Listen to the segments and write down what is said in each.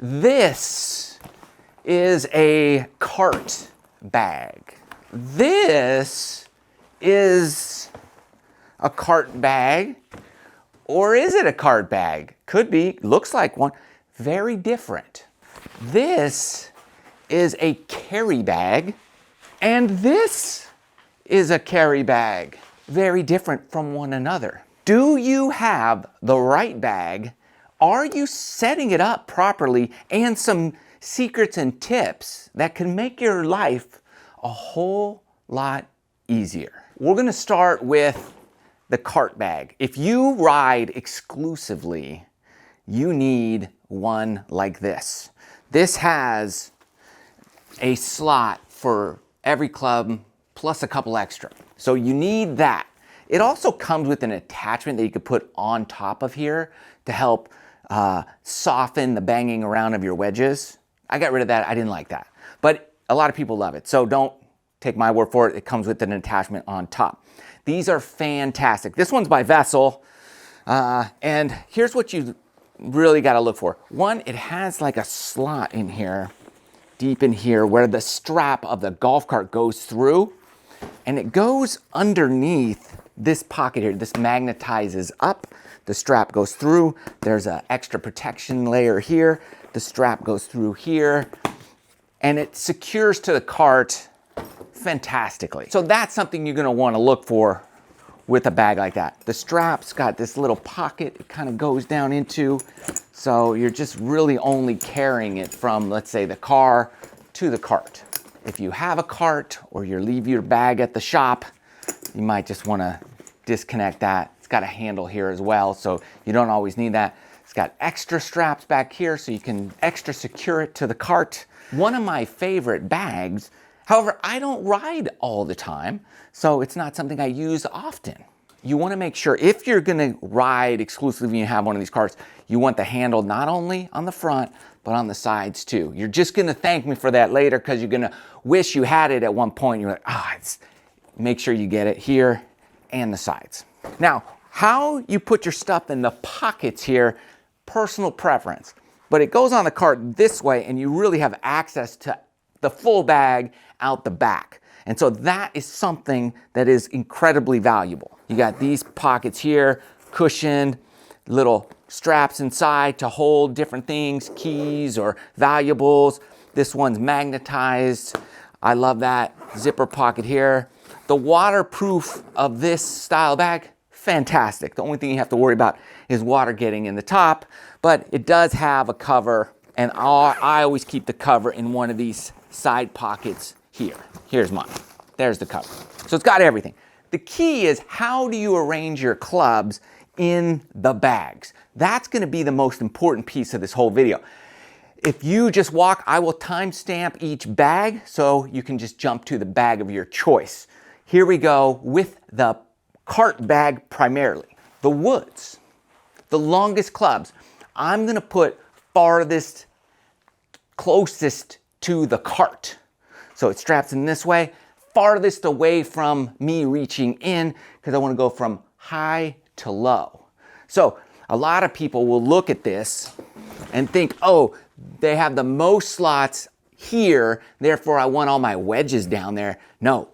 This is a cart bag. This is a cart bag. Or is it a cart bag? Could be, looks like one. Very different. This is a carry bag, and this is a carry bag. Very different from one another. Do you have the right bag? Are you setting it up properly? And some secrets and tips that can make your life a whole lot easier. We're gonna start with the cart bag. If you ride exclusively, you need one like this. This has a slot for every club plus a couple extra. So you need that. It also comes with an attachment that you could put on top of here to help soften the banging around of your wedges. I got rid of that. I didn't like that. But a lot of people love it. So don't take my word for it. It comes with an attachment on top. These are fantastic. This one's by Vessel. And here's what you really got to look for. One, it has like a slot in here, deep in here, where the strap of the golf cart goes through. And it goes underneath this pocket here. This magnetizes up. The strap goes through. There's an extra protection layer here. The strap goes through here. And it secures to the cart fantastically. So that's something you're going to want to look for with a bag like that. The strap's got this little pocket it kind of goes down into, so you're just really only carrying it from, let's say, the car to the cart. If you have a cart or you leave your bag at the shop, you might just want to disconnect that. It's got a handle here as well, so you don't always need that. It's got extra straps back here so you can extra secure it to the cart. One of my favorite bags. However, I don't ride all the time, so it's not something I use often. You want to make sure if you're going to ride exclusively and you have one of these carts, you want the handle not only on the front, but on the sides too. You're just going to thank me for that later because you're going to wish you had it at one point. You're like, make sure you get it here and the sides. Now, how you put your stuff in the pockets here, personal preference. But it goes on the cart this way and you really have access to the full bag out the back. And so that is something that is incredibly valuable. You got these pockets here, cushioned, little straps inside to hold different things, keys or valuables. This one's magnetized. I love that. Zipper pocket here. The waterproof of this style bag, fantastic. The only thing you have to worry about is water getting in the top, but it does have a cover, and I always keep the cover in one of these side pockets here. Here's mine. There's the cover. So it's got everything. The key is, how do you arrange your clubs in the bags? That's going to be the most important piece of this whole video. If you just walk, I will timestamp each bag so you can just jump to the bag of your choice. Here we go with the cart bag primarily. The woods, the longest clubs. I'm going to put farthest, closest to the cart. So it straps in this way, farthest away from me reaching in, because I want to go from high to low. So a lot of people will look at this and think, oh, they have the most slots here, therefore I want all my wedges down there. No,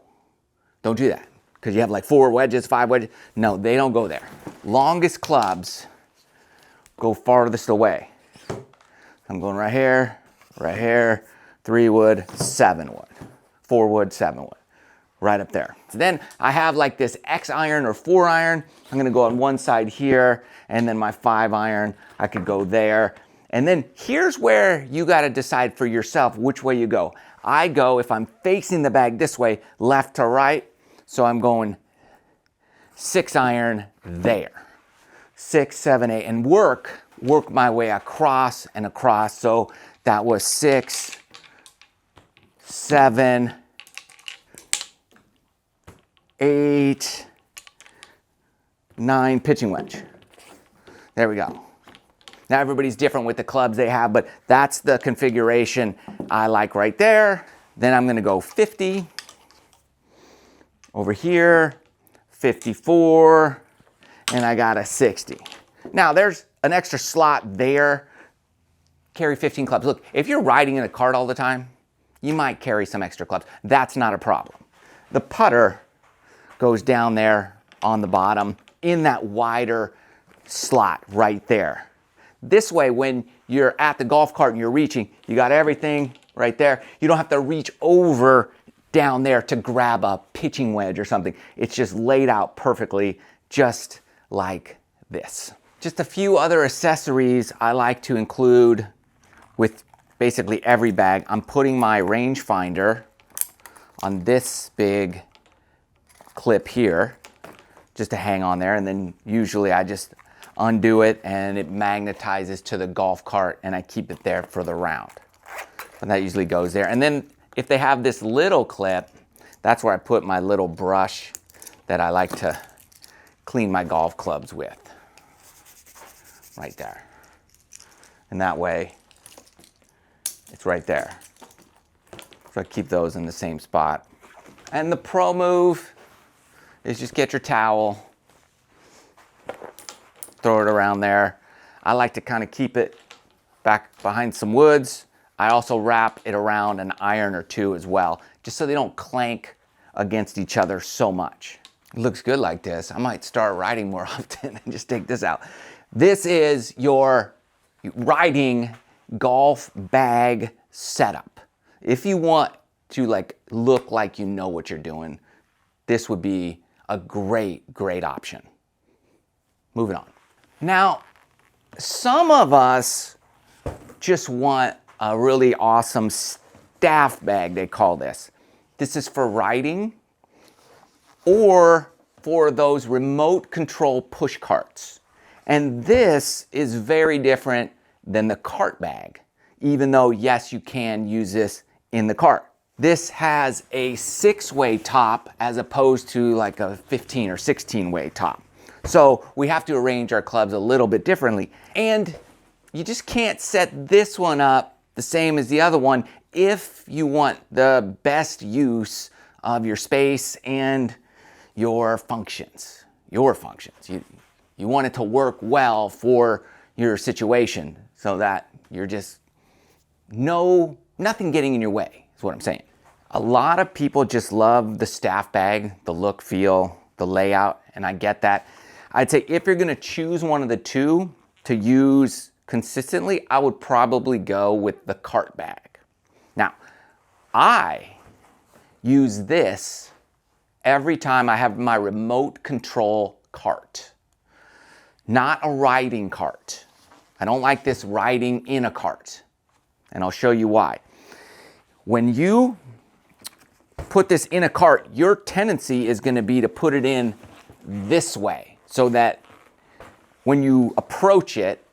don't do that, because you have like 4 wedges, 5 wedges. No, they don't go there. Longest clubs go farthest away. I'm going right here, 3 wood, 7 wood, 4 wood, 7 wood, right up there. So then I have like this X iron or 4 iron. I'm gonna go on one side here, and then my 5 iron, I could go there. And then here's where you gotta decide for yourself which way you go. I go, if I'm facing the bag this way, left to right. So I'm going 6 iron there, 6, 7, 8, and work my way across and across. So that was 6, 7, 8, 9 pitching wedge. There we go. Now everybody's different with the clubs they have, but that's the configuration I like right there. Then I'm gonna go 50 over here, 54, and I got a 60. Now there's an extra slot there. carry 15 clubs. Look, if you're riding in a cart all the time, you might carry some extra clubs. That's not a problem. The putter goes down there on the bottom in that wider slot right there. This way, when you're at the golf cart and you're reaching, you got everything right there. You don't have to reach over down there to grab a pitching wedge or something. It's just laid out perfectly, just like this. Just a few other accessories I like to include with basically every bag. I'm putting my rangefinder on this big clip here, just to hang on there, and then usually I just undo it and it magnetizes to the golf cart and I keep it there for the round. And that usually goes there. And then if they have this little clip, that's where I put my little brush that I like to clean my golf clubs with. Right there. And that way, it's right there. So I keep those in the same spot. And the pro move is just get your towel, throw it around there. I like to kind of keep it back behind some woods. I also wrap it around an iron or two as well, just so they don't clank against each other so much. It looks good like this. I might start riding more often and just take this out. This is your riding golf bag setup. If you want to look like you know what you're doing, this would be a great option. Moving on. Now, some of us just want a really awesome staff bag, they call this. This is for riding or for those remote control push carts. And this is very different than the cart bag, even though, yes, you can use this in the cart. This has a 6-way top as opposed to like a 15 or 16-way top. So we have to arrange our clubs a little bit differently. And you just can't set this one up the same as the other one if you want the best use of your space and your functions. You want it to work well for your situation so that you're just nothing getting in your way, is what I'm saying. A lot of people just love the staff bag, the look, feel, the layout, and I get that. I'd say if you're gonna choose one of the two to use consistently, I would probably go with the cart bag. Now, I use this every time I have my remote control cart, not a riding cart. I don't like this riding in a cart, and I'll show you why. When you put this in a cart, your tendency is going to be to put it in this way so that when you approach it,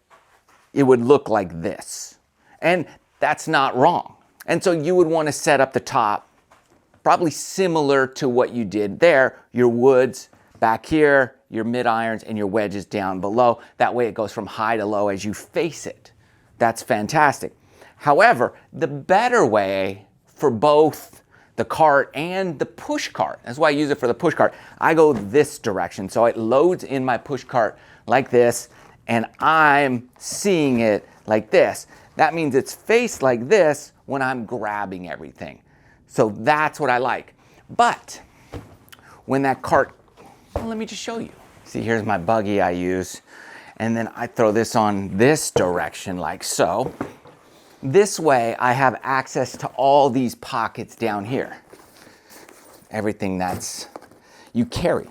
it would look like this. And that's not wrong. And so you would want to set up the top probably similar to what you did there, your woods back here, your mid irons, and your wedges down below. That way it goes from high to low as you face it. That's fantastic. However, the better way for both the cart and the push cart, that's why I use it for the push cart, I go this direction. So it loads in my push cart like this, and I'm seeing it like this. That means it's faced like this when I'm grabbing everything. So that's what I like. But when that cart, well, let me just show you. See, here's my buggy I use. And then I throw this on this direction like so. This way I have access to all these pockets down here. Everything that's you carry.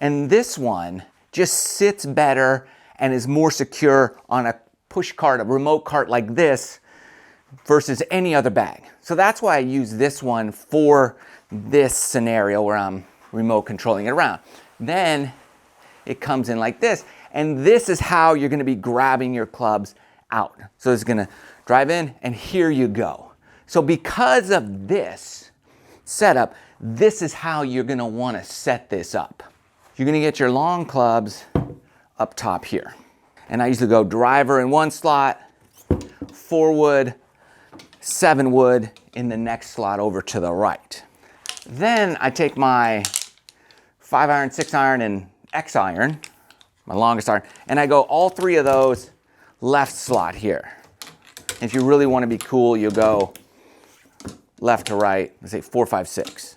And this one just sits better and is more secure on a push cart, a remote cart like this versus any other bag. So that's why I use this one for this scenario where I'm remote controlling it around. Then it comes in like this, and this is how you're going to be grabbing your clubs out. So it's going to drive in, and here you go. So because of this setup, this is how you're going to want to set this up. You're going to get your long clubs up top here. And I usually go driver in one slot, 4-wood, 7-wood in the next slot over to the right. Then I take my 5-iron, 6-iron, and X-iron, my longest iron, and I go all 3 of those left slot here. If you really want to be cool, you'll go left to right, let's say 4, 5, 6,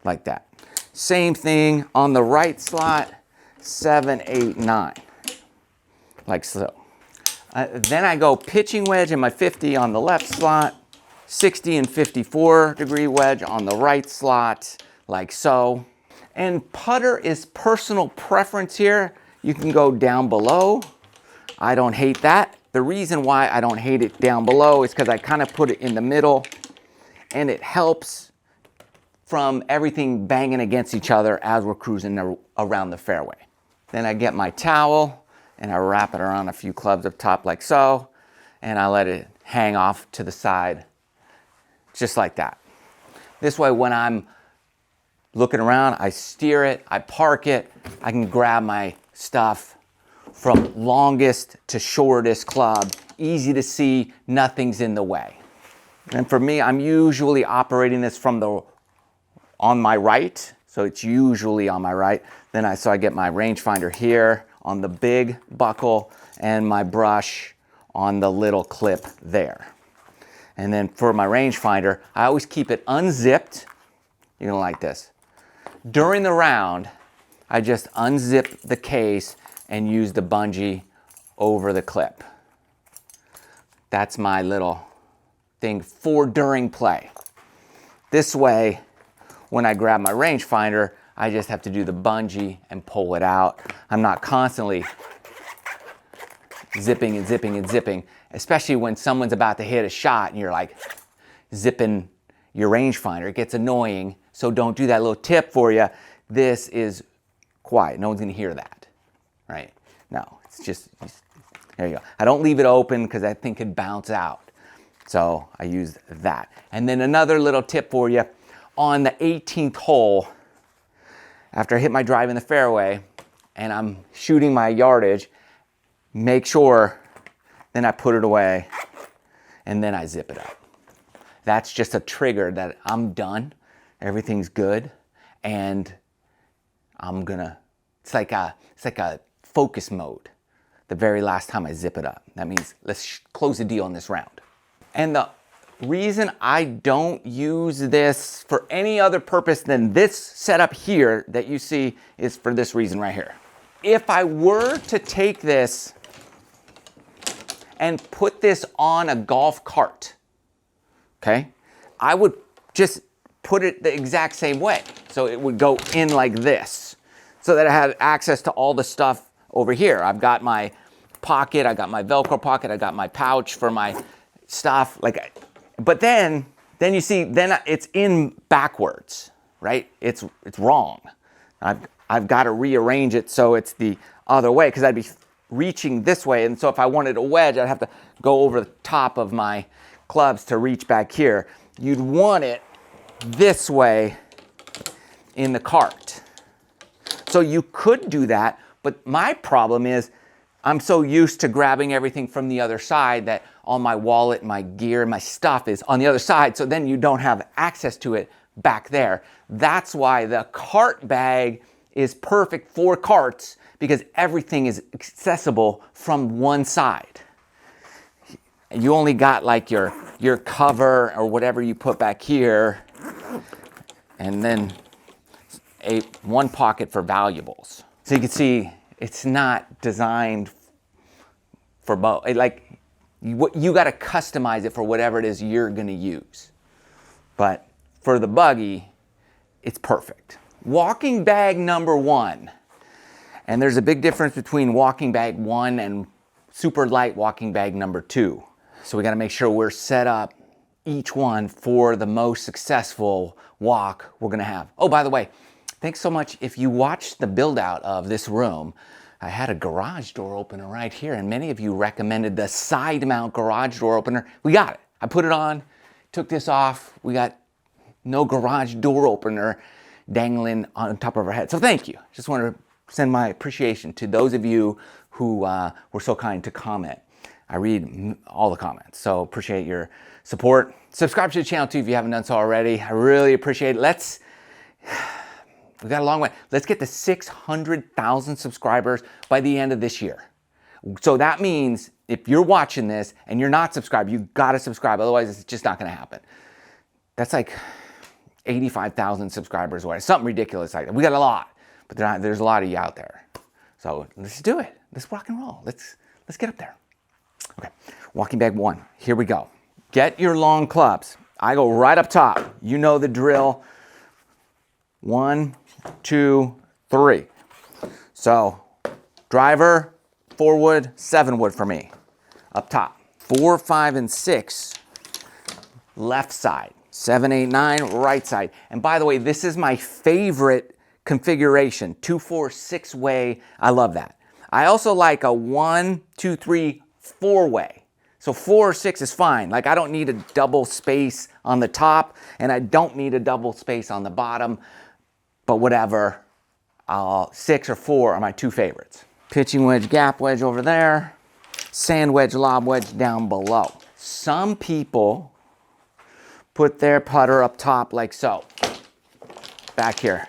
like that. Same thing on the right slot, 7, 8, 9, like so. Then I go pitching wedge in my 50 on the left slot, 60 and 54 degree wedge on the right slot, like so. And putter is personal preference here. You can go down below. I don't hate that. The reason why I don't hate it down below is because I kind of put it in the middle, and it helps from everything banging against each other as we're cruising around the fairway. Then I get my towel and I wrap it around a few clubs up top like so, and I let it hang off to the side just like that. This way, when I'm looking around, I steer it, I park it, I can grab my stuff from longest to shortest club, easy to see, nothing's in the way. And for me, I'm usually operating this from on my right, so it's usually on my right. Then so I get my rangefinder here on the big buckle and my brush on the little clip there. And then for my rangefinder, I always keep it unzipped. You're gonna like this. During the round, I just unzip the case and use the bungee over the clip. That's my little thing for during play. This way, when I grab my rangefinder, I just have to do the bungee and pull it out. I'm not constantly zipping and zipping and zipping, especially when someone's about to hit a shot and you're like zipping your rangefinder. It gets annoying, so don't do that. Little tip for you, this is quiet. No one's gonna hear that, right? No, it's just there you go. I don't leave it open because I think it'd bounce out. So I use that. And then another little tip for you, on the 18th hole, after I hit my drive in the fairway and I'm shooting my yardage, make sure then I put it away and then I zip it up. That's just a trigger that I'm done, everything's good, and it's like a focus mode the very last time I zip it up. That means let's close the deal on this round. And the reason I don't use this for any other purpose than this setup here that you see is for this reason right here. If I were to take this and put this on a golf cart, okay, I would just put it the exact same way. So it would go in like this, so that I had access to all the stuff over here. I've got my pocket, I got my Velcro pocket, I got my pouch for my stuff, but then you see, then it's in backwards, right? It's wrong. I've got to rearrange it so it's the other way, because I'd be reaching this way, and so if I wanted a wedge, I'd have to go over the top of my clubs to reach back here. You'd want it this way in the cart. So you could do that, but my problem is I'm so used to grabbing everything from the other side that all my wallet, my gear, my stuff is on the other side, so then you don't have access to it back there. That's why the cart bag is perfect for carts, because everything is accessible from one side. You only got like your cover or whatever you put back here, and then one pocket for valuables. So you can see it's not designed for both. You got to customize it for whatever it is you're going to use. But for the buggy, it's perfect. Walking bag number 1. And there's a big difference between walking bag 1 and super light walking bag number 2. So we got to make sure we're set up each one for the most successful walk we're going to have. Oh, by the way, thanks so much. If you watched the build out of this room, I had a garage door opener right here, and many of you recommended the side mount garage door opener. We got it. I put it on, took this off. We got no garage door opener dangling on top of our head. So thank you. Just want to send my appreciation to those of you who were so kind to comment. I read all the comments, so appreciate your support. Subscribe to the channel too if you haven't done so already. I really appreciate it. We got a long way. Let's get to 600,000 subscribers by the end of this year. So that means if you're watching this and you're not subscribed, you gotta subscribe. Otherwise, it's just not gonna happen. That's like 85,000 subscribers or something ridiculous like that. We got a lot, but there's a lot of you out there. So let's do it. Let's rock and roll. Let's get up there. Okay, walking bag 1. Here we go. Get your long clubs. I go right up top. You know the drill. 1, 2, 3. So driver, 4 wood, 7 wood for me. Up top. 4, 5, and 6. Left side. 7, 8, 9, right side. And by the way, this is my favorite configuration. 2, 4, 6 way. I love that. I also like a 1, 2, 3, 4 way. So 4 or 6 is fine. Like I don't need a double space on the top and I don't need a double space on the bottom, but whatever. 6 or 4 are my 2 favorites. Pitching wedge, gap wedge over there. Sand wedge, lob wedge down below. Some people put their putter up top like so. Back here.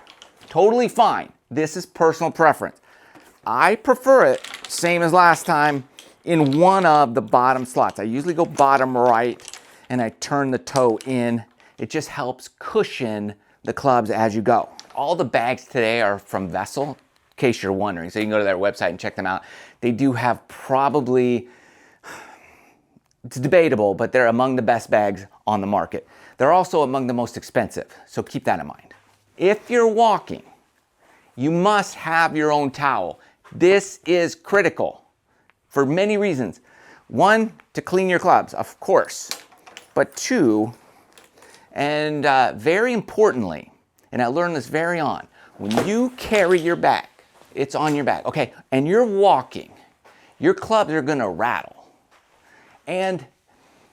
Totally fine. This is personal preference. I prefer it, same as last time, in one of the bottom slots. I usually go bottom right and I turn the toe in. It just helps cushion the clubs as you go. All the bags today are from Vessel, in case you're wondering. So you can go to their website and check them out. They do have probably, it's debatable, but they're among the best bags on the market. They're also among the most expensive, so keep that in mind. If you're walking, you must have your own towel. This is critical for many reasons. 1, to clean your clubs, of course. But 2, and very importantly, and I learned this very on, when you carry your bag, it's on your back, okay, and you're walking, your clubs are gonna rattle. And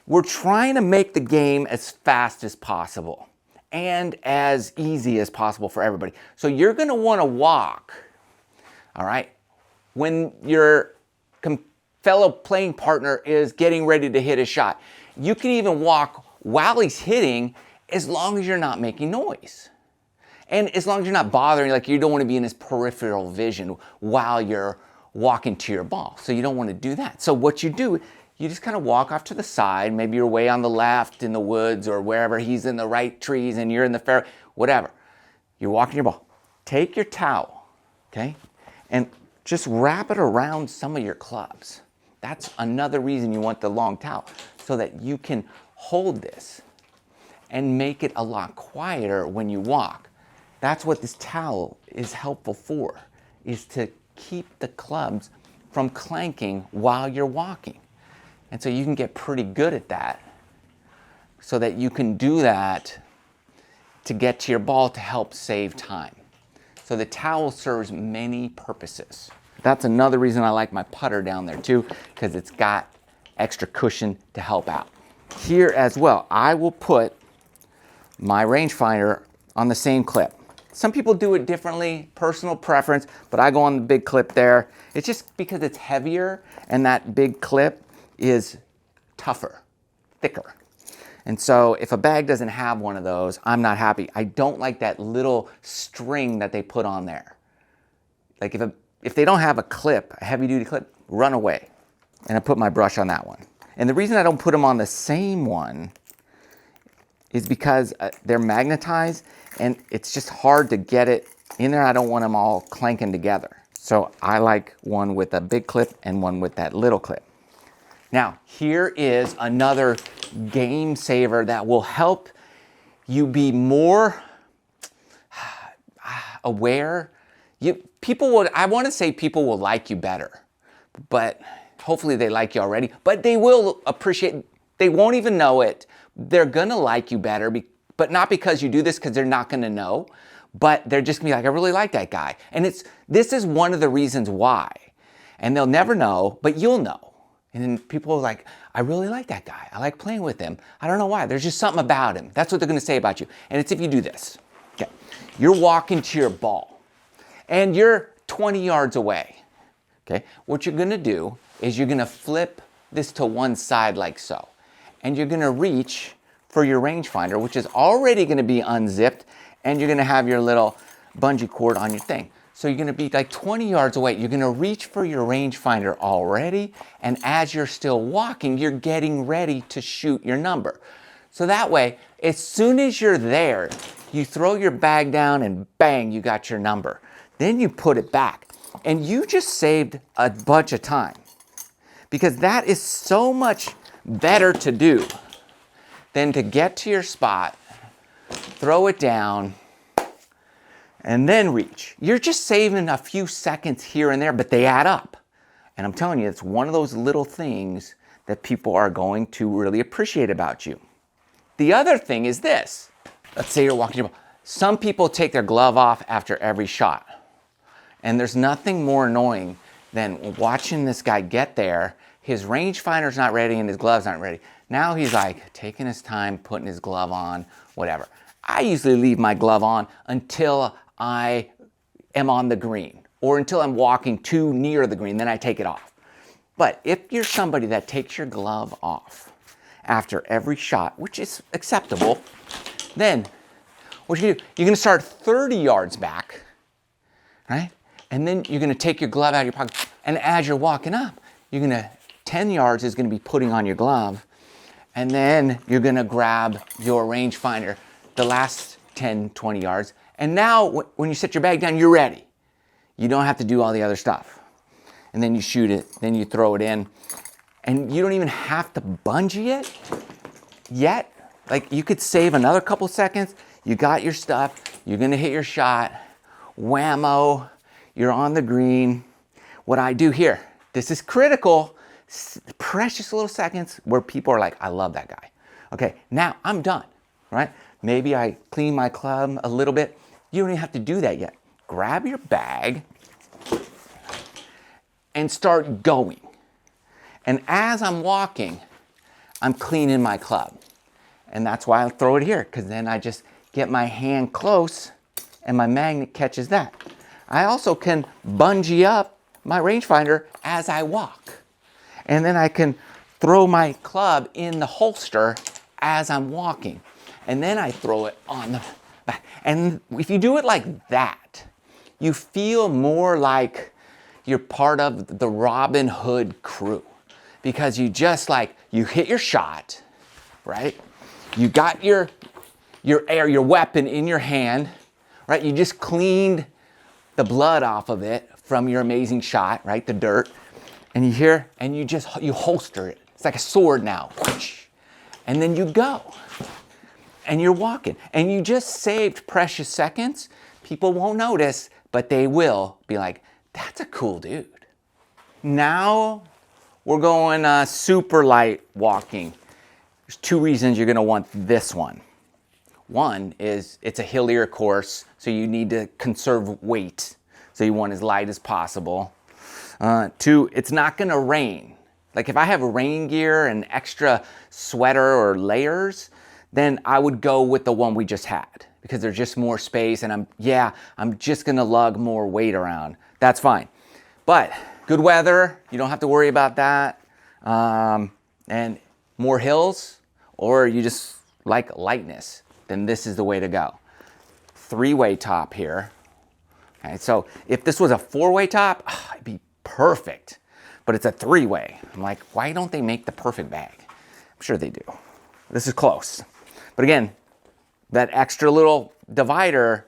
we're trying to make the game as fast as possible and as easy as possible for everybody. So you're gonna wanna walk, all right, when your fellow playing partner is getting ready to hit a shot. You can even walk while he's hitting as long as you're not making noise. And as long as you're not bothering, like you don't want to be in his peripheral vision while you're walking to your ball. So you don't want to do that. So what you do, you just kind of walk off to the side. Maybe you're way on the left in the woods or wherever, he's in the right trees and you're in the fair, whatever. You're walking your ball. Take your towel, okay? And just wrap it around some of your clubs. That's another reason you want the long towel, so that you can hold this and make it a lot quieter when you walk. That's what this towel is helpful for, is to keep the clubs from clanking while you're walking. And so you can get pretty good at that, so that you can do that to get to your ball to help save time. So the towel serves many purposes. That's another reason I like my putter down there too, because it's got extra cushion to help out. Here as well, I will put my rangefinder on the same clip. Some people do it differently, personal preference, but I go on the big clip there. It's just because it's heavier and that big clip is tougher, thicker. And so if a bag doesn't have one of those, I'm not happy. I don't like that little string that they put on there. Like if they don't have a clip, a heavy duty clip, run away. And I put my brush on that one. And the reason I don't put them on the same one is because they're magnetized and it's just hard to get it in there. I don't want them all clanking together. So I like one with a big clip and one with that little clip. Now, here is another game saver that will help you be more aware. I want to say people will like you better, but hopefully they like you already, but they will appreciate, they won't even know it. They're going to like you better, but not because you do this, because they're not going to know, but they're just going to be like, I really like that guy. And this is one of the reasons why. And they'll never know, but you'll know. And then people are like, I really like that guy. I like playing with him. I don't know why. There's just something about him. That's what they're going to say about you. And it's if you do this. Okay. You're walking to your ball and you're 20 yards away. Okay. What you're going to do is you're going to flip this to one side like so. And you're going to reach for your rangefinder, which is already going to be unzipped. And you're going to have your little bungee cord on your thing. So you're gonna be like 20 yards away. You're gonna reach for your rangefinder already, and as you're still walking, you're getting ready to shoot your number. So that way, as soon as you're there, you throw your bag down and bang, you got your number. Then you put it back, and you just saved a bunch of time, because that is so much better to do than to get to your spot, throw it down, and then reach. You're just saving a few seconds here and there, but they add up. And I'm telling you, it's one of those little things that people are going to really appreciate about you. The other thing is this. Let's say you're walking your ball. Some people take their glove off after every shot. And there's nothing more annoying than watching this guy get there. His rangefinder's not ready and his glove's not ready. Now he's like taking his time, putting his glove on, whatever. I usually leave my glove on until I am on the green or until I'm walking too near the green, then I take it off. But if you're somebody that takes your glove off after every shot, which is acceptable, then what you do, you're gonna start 30 yards back, right? And then you're gonna take your glove out of your pocket, and as you're walking up, 10 yards is gonna be putting on your glove, and then you're gonna grab your rangefinder the last 10, 20 yards, and now when you set your bag down, you're ready. You don't have to do all the other stuff. And then you shoot it, then you throw it in, and you don't even have to bungee it yet. Like, you could save another couple seconds. You got your stuff, you're gonna hit your shot, whammo, you're on the green. What I do here, this is critical, precious little seconds where people are like, I love that guy. Okay, now I'm done, right? Maybe I clean my club a little bit. You don't even have to do that yet. Grab your bag and start going. And as I'm walking, I'm cleaning my club. And that's why I throw it here, because then I just get my hand close and my magnet catches that. I also can bungee up my rangefinder as I walk. And then I can throw my club in the holster as I'm walking. And then I throw it on the back. And if you do it like that, you feel more like you're part of the Robin Hood crew. Because you just you hit your shot, right? You got your weapon in your hand, right? You just cleaned the blood off of it from your amazing shot, right? The dirt. And you holster it. It's like a sword now. And then you go. And you're walking. And you just saved precious seconds. People won't notice, but they will be like, that's a cool dude. Now we're going super light walking. There's two reasons you're gonna want this one. One is it's a hillier course, so you need to conserve weight. So you want as light as possible. Two, it's not gonna rain. Like if I have rain gear and extra sweater or layers, then I would go with the one we just had because there's just more space and I'm just gonna lug more weight around. That's fine. But good weather, you don't have to worry about that. And more hills, or you just like lightness, then this is the way to go. Three-way top here. Okay, so if this was a four-way top, it'd be perfect. But it's a three-way. I'm like, why don't they make the perfect bag? I'm sure they do. This is close. But again, that extra little divider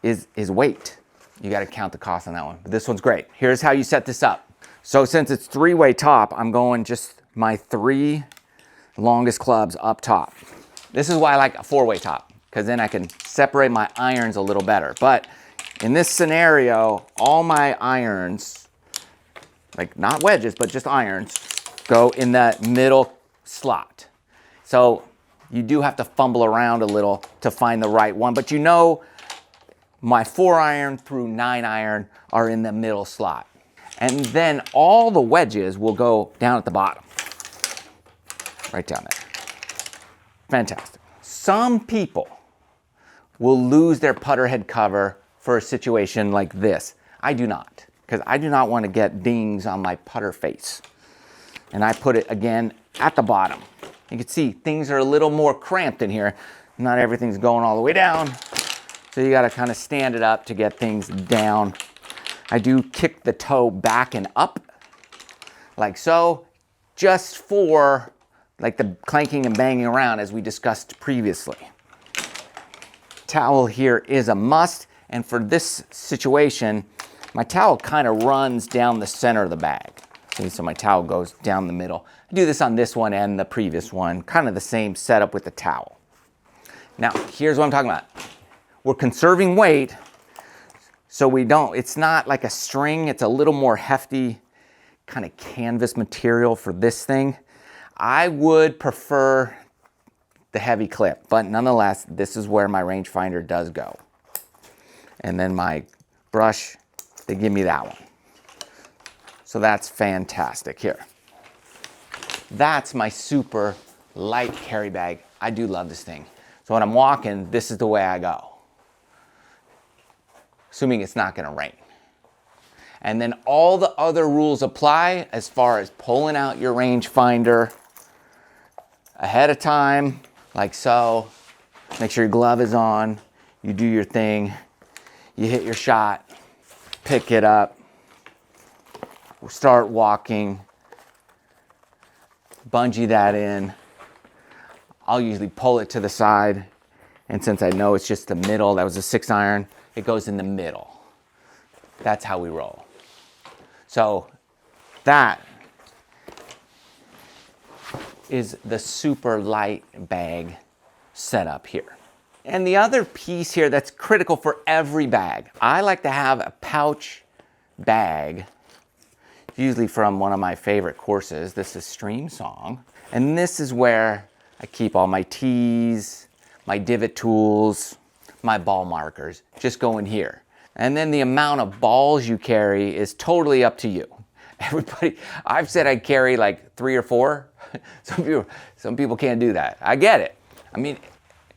is weight. You got to count the cost on that one. But this one's great. Here's how you set this up. So since it's three-way top, I'm going just my three longest clubs up top. This is why I like a four-way top, because then I can separate my irons a little better. But in this scenario, all my irons, like not wedges, but just irons, go in that middle slot. So you do have to fumble around a little to find the right one, but you know my 4-iron through 9-iron are in the middle slot. And then all the wedges will go down at the bottom. Right down there. Fantastic. Some people will lose their putter head cover for a situation like this. I do not, because I do not want to get dings on my putter face. And I put it again at the bottom. You can see things are a little more cramped in here. Not everything's going all the way down. So you gotta kind of stand it up to get things down. I do kick the toe back and up, like so, just for like the clanking and banging around as we discussed previously. Towel here is a must, and for this situation, my towel kind of runs down the center of the bag. See, so my towel goes down the middle. I do this on this one and the previous one, kind of the same setup with the towel. Now, here's what I'm talking about. We're conserving weight, so it's not like a string, it's a little more hefty kind of canvas material for this thing. I would prefer the heavy clip, but nonetheless, this is where my rangefinder does go. And then my brush, they give me that one. So that's fantastic here. That's my super light carry bag. I do love this thing. So when I'm walking, this is the way I go. Assuming it's not gonna rain. And then all the other rules apply as far as pulling out your rangefinder ahead of time, like so. Make sure your glove is on. You do your thing. You hit your shot, pick it up, start walking, bungee that in. I'll usually pull it to the side, and since I know it's just the middle, that was a 6-iron, it goes in the middle. That's how we roll. So that is the super light bag setup here. And the other piece here that's critical for every bag, I like to have a pouch bag, usually from one of my favorite courses. This is Stream Song. And this is where I keep all my tees, my divot tools, my ball markers, just go in here. And then the amount of balls you carry is totally up to you. Everybody, I've said I carry like 3 or 4. Some people can't do that. I get it. I mean,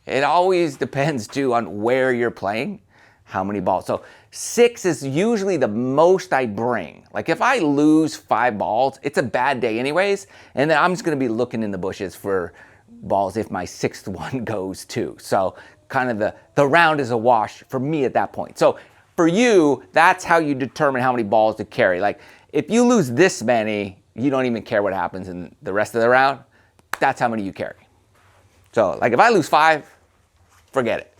it always depends too on where you're playing, how many balls. So 6 is usually the most I bring. Like if I lose 5 balls, it's a bad day anyways, and then I'm just gonna be looking in the bushes for balls if my 6th one goes too. So kind of the round is a wash for me at that point. So for you, that's how you determine how many balls to carry. Like if you lose this many, you don't even care what happens in the rest of the round. That's how many you carry. So like if I lose 5, forget it.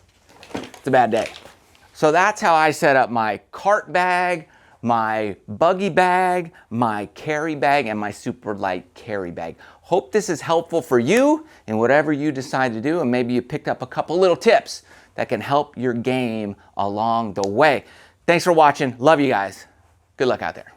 It's a bad day. So that's how I set up my cart bag, my buggy bag, my carry bag, and my super light carry bag. Hope this is helpful for you in whatever you decide to do, and maybe you picked up a couple little tips that can help your game along the way. Thanks for watching. Love you guys. Good luck out there.